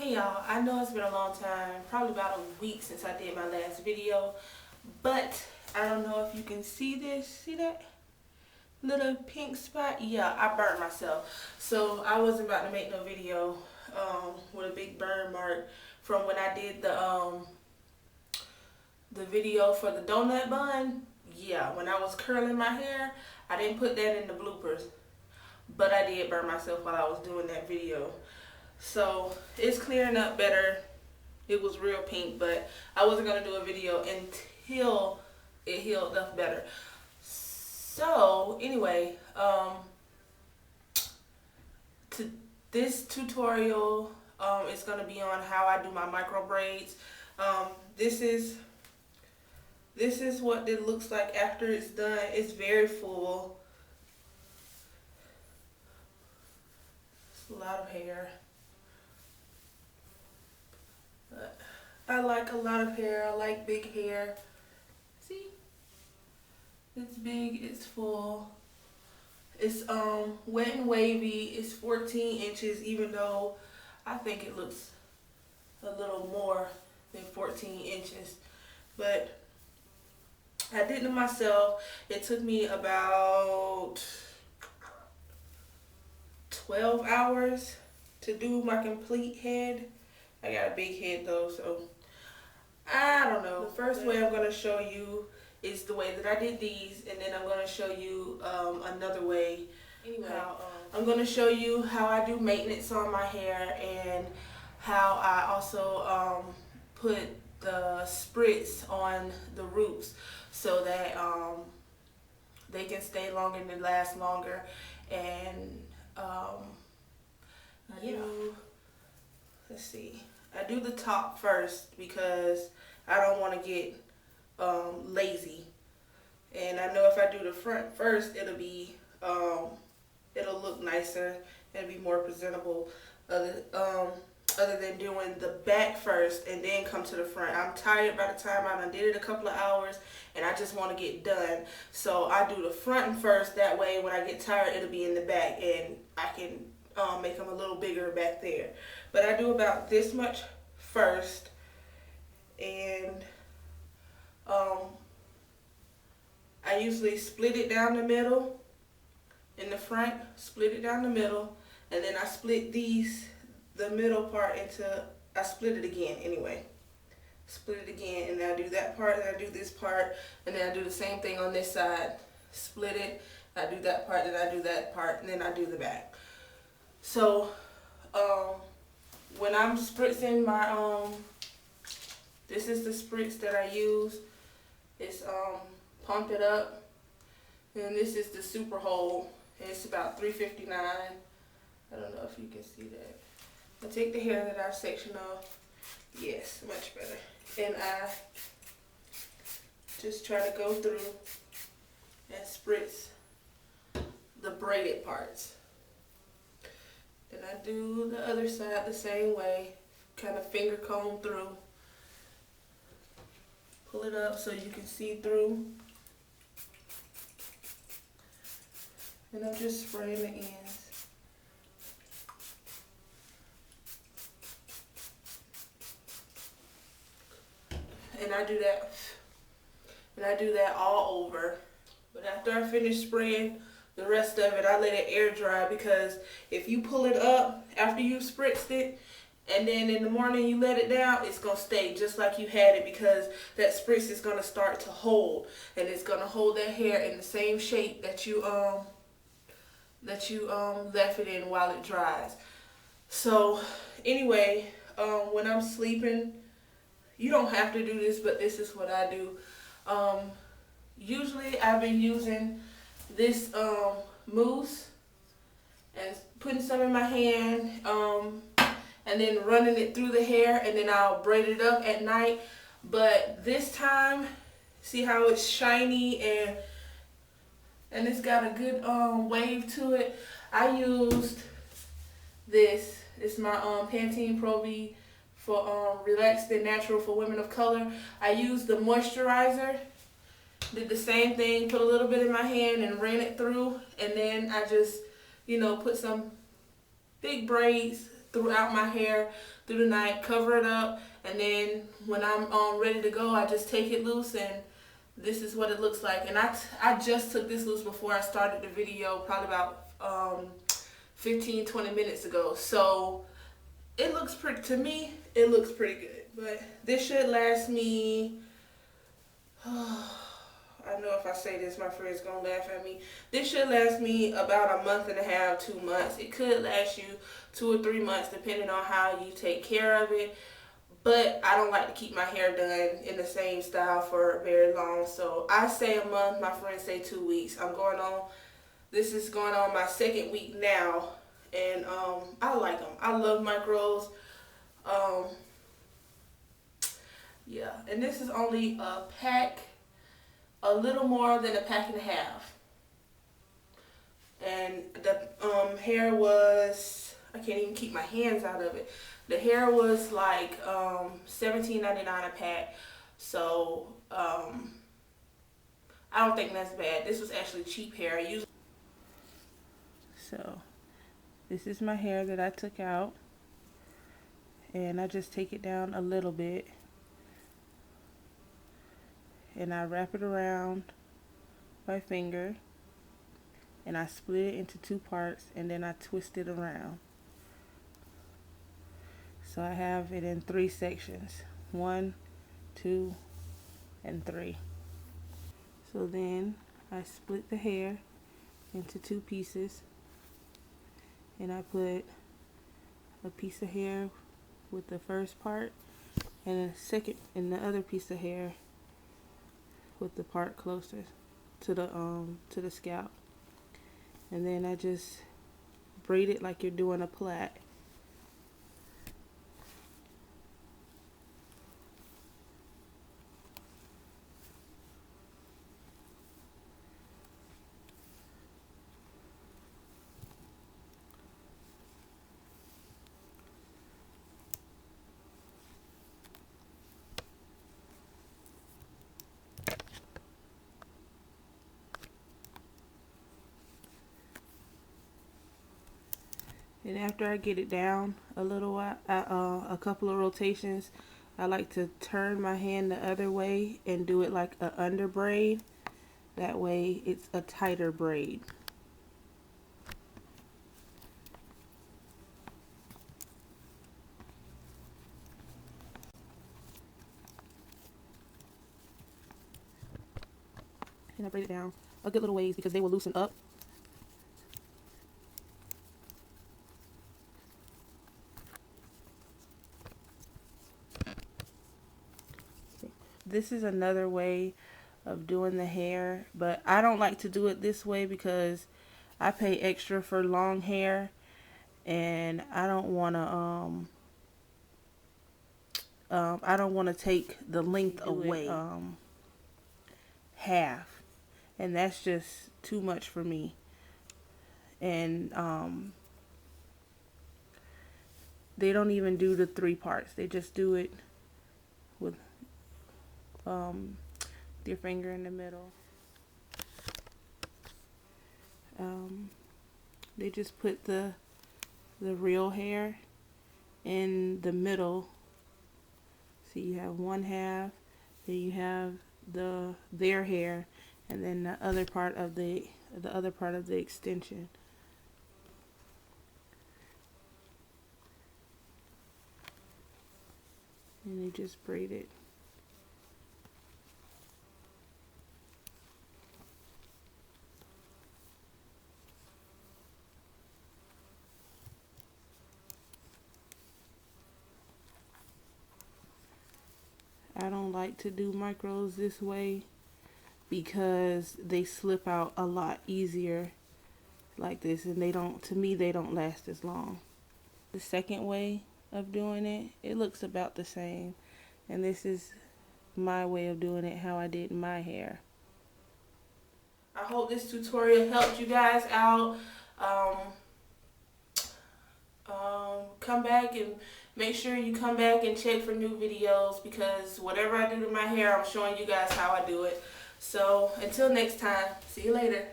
Hey y'all, I know it's been a long time, probably about a week since I did my last video, but I don't know if you can see this. See that little pink spot? Yeah, I burnt myself. So I wasn't about to make no video with a big burn mark from when I did the video for the donut bun. Yeah, when I was curling my hair, I didn't put that in the bloopers, but I did burn myself while I was doing that video. So it's clearing up better. It was real pink, but I wasn't going to do a video until it healed up better. So anyway, this tutorial is going to be on how I do my micro braids. This is what it looks like after it's done. It's very full. It's a lot of hair. But I like a lot of hair. I like big hair. See? It's big, it's full. It's wet and wavy. It's 14 inches, even though I think it looks a little more than 14 inches. But I did it myself. It took me about 12 hours to do my complete head. I got a big head though, so I don't know. The first way I'm going to show you is the way that I did these, and then I'm going to show you another way. Anyway, I'm going to show you how I do maintenance on my hair and how I also put the spritz on the roots so that they can stay longer and they last longer. And let's see, I do the top first because I don't want to get lazy, and I know if I do the front first, it'll be it'll look nicer, it'll be more presentable, other than doing the back first and then come to the front. I'm tired by the time I done did it a couple of hours and I just want to get done, so I do the front first. That way when I get tired, it'll be in the back and I can make them a little bigger back there. But I do about this much first, and I usually split it down the middle in the front, split it down the middle, and then I split the middle part into, I split it again anyway. Split it again, and then I do that part, and I do this part, and then I do the same thing on this side. Split it, I do that part, then I do that part, and then I do the back. So when I'm spritzing my this is the spritz that I use. It's Pump It Up, and this is the Super Hold. It's about $3.59. I don't know if you can see that. I take the hair that I section off. Yes, much better. And I just try to go through and spritz the braided parts. Then I do the other side the same way, kind of finger comb through. Pull it up so you can see through. And I'm just spraying the ends. And I do that all over. But after I finish spraying the rest of it, I let it air dry, because if you pull it up after you spritzed it and then in the morning you let it down, it's going to stay just like you had it, because that spritz is going to start to hold, and it's going to hold that hair in the same shape that you left it in while it dries. So anyway, when I'm sleeping, you don't have to do this, but this is what I do. Usually I've been using this mousse and putting some in my hand, and then running it through the hair, and then I'll braid it up at night. But this time, see how it's shiny and it's got a good wave to it. I used this. It's my Pantene Pro V for Relaxed and Natural for Women of Color. I used the moisturizer, did the same thing, put a little bit in my hand and ran it through, and then I just, put some big braids throughout my hair through the night, cover it up, and then when I'm ready to go, I just take it loose, and this is what it looks like. And I just took this loose before I started the video, probably about 15-20 minutes ago. So it looks pretty, to me it looks pretty good. But this should last me I know if I say this, my friend's gonna laugh at me. This should last me about a month and a half, 2 months. It could last you 2 or 3 months depending on how you take care of it. But I don't like to keep my hair done in the same style for very long. So I say a month, my friends say 2 weeks. This is going on my 2nd week now. And I like them. I love micros. Yeah, and this is only a pack, a little more than a pack and a half. And the hair was, I can't even keep my hands out of it. The hair was like $17.99 a pack. So I don't think that's bad. This was actually cheap hair. So this is my hair that I took out, and I just take it down a little bit, and I wrap it around my finger, and I split it into 2 parts, and then I twist it around. So I have it in 3 sections, 1, 2, and 3. So then I split the hair into 2 pieces, and I put a piece of hair with the first part, and the other piece of hair with the part closer to the scalp. And then I just braid it like you're doing a plait. And after I get it down a little while, a couple of rotations, I like to turn my hand the other way and do it like an under braid. That way it's a tighter braid. And I braid it down a good little ways because they will loosen up. This is another way of doing the hair, but I don't like to do it this way because I pay extra for long hair, and I don't want to take the length away half, and that's just too much for me. And they don't even do the 3 parts. They just do it with your finger in the middle. They just put the real hair in the middle. So you have one half, then you have their hair, and then the other part of the extension. And you just braid it. I don't like to do micros this way because they slip out a lot easier like this, and to me they don't last as long. The second way of doing it, it looks about the same, and this is my way of doing it, how I did my hair. I hope this tutorial helped you guys out. Come back and make sure you come back and check for new videos, because whatever I do to my hair, I'm showing you guys how I do it. So until next time, see you later.